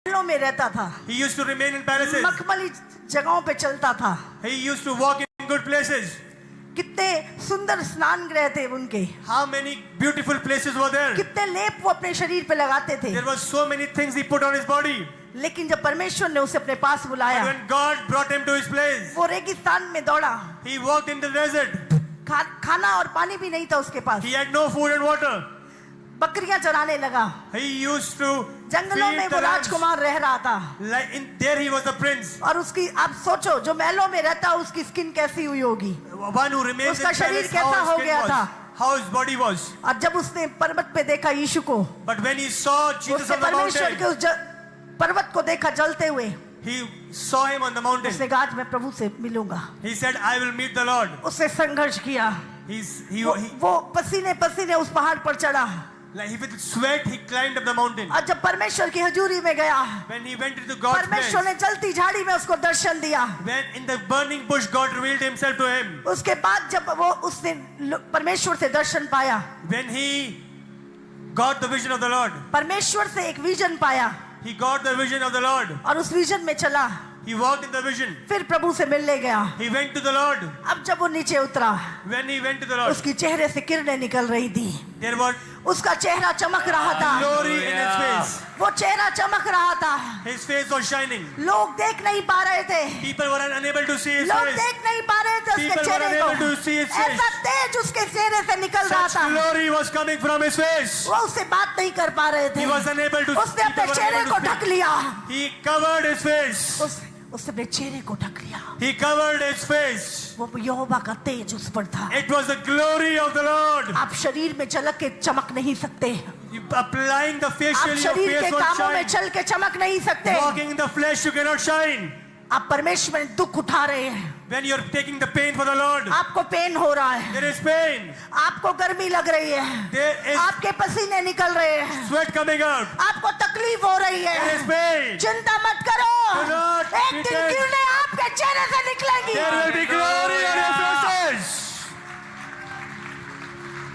महलों में रहता था, He used to remain in palaces. मखमली जगहों पे चलता था। He used to walk in good places. कितने सुंदर स्नान गृह थे उनके, How many beautiful places were there? कितने लेप वो अपने शरीर पे लगाते थे। There were so many things he put on his body. लेकिन जब परमेश्वर ने उसे अपने पास But बुलाया, when God brought him to his place, वो रेगिस्तान में दौड़ा, he walked in the desert. खाना और पानी भी नहीं था उसके पास, He had no food and water. बकरियां चराने लगा, He used to जंगलों में feed वो the lambs. राजकुमार रह रहा था। There he was the prince. और उसकी, आप सोचो, जो महलों में रहता उसकी स्किन कैसी हुई होगी, One who remains in उसका शरीर palace, कैसा how हो his गया skin था। was, how his body was. और जब उसने पर्वत पे देखा यीशु को, But when he saw Jesus उसने on the परमेश्वर के mountain, उस पर्वत को देखा जलते हुए, he saw him on the mountain. उसने कहा आज मैं प्रभु से मिलूंगा। He said, I will meet the Lord. उसने संघर्ष किया, वो पसीने पसीने उस पहाड़ पर चढ़ा। With sweat, he climbed up the mountain. और जब परमेश्वर की हजूरी में गया, When he went into God's place, परमेश्वर ने जलती झाड़ी में उसको दर्शन दिया। when in the burning bush, God revealed himself to him. उसके बाद जब वो उसने परमेश्वर से दर्शन पाया, When he got the vision of the Lord, परमेश्वर से एक विजन पाया he got the vision of the Lord. और उस विजन में चला, He walked in the vision. फिर प्रभु से मिलने गया। He went to the Lord. अब जब वो नीचे उतरा, When he went to the Lord, उसकी चेहरे से किरणें निकल रही थी, there was उसका चेहरा चमक रहा था, glory in his face. वो चेहरा चमक रहा था। His face was shining. लोग देख नहीं पा रहे थे, People were unable to see his लोग face. देख नहीं पा रहे थे उसके People were चेहरे unable को। to see his face. ऐसा तेज उसके चेहरे से निकल रहा Such था, glory was coming from his face. वो उससे बात नहीं कर पा रहे थे। He was unable to. उसने अपने people were चेहरे unable को to ढक speak. लिया, He covered his face. उसने अपने चेहरे को ढक लिया। He covered his face. वो यहोवा का तेज उस पर था। It was the glory of the Lord. आप शरीर में झलक के चमक नहीं सकते, Applying the आप facial, your शरीर के face was कामों में shine. चल के चमक नहीं सकते। Walking in the flesh, you cannot shine. आप परमेश्वर में दुख उठा रहे हैं, When you're taking the pain for the Lord, आपको पेन हो रहा है, there is pain. आपको गर्मी लग रही है, There is आपके पसीने निकल रहे हैं, sweat coming out. आपको तकलीफ हो रही There है, is pain. चिंता मत करो, Do not एक be दिन tense. किरणें आपके चेहरे से निकलेंगी। There will be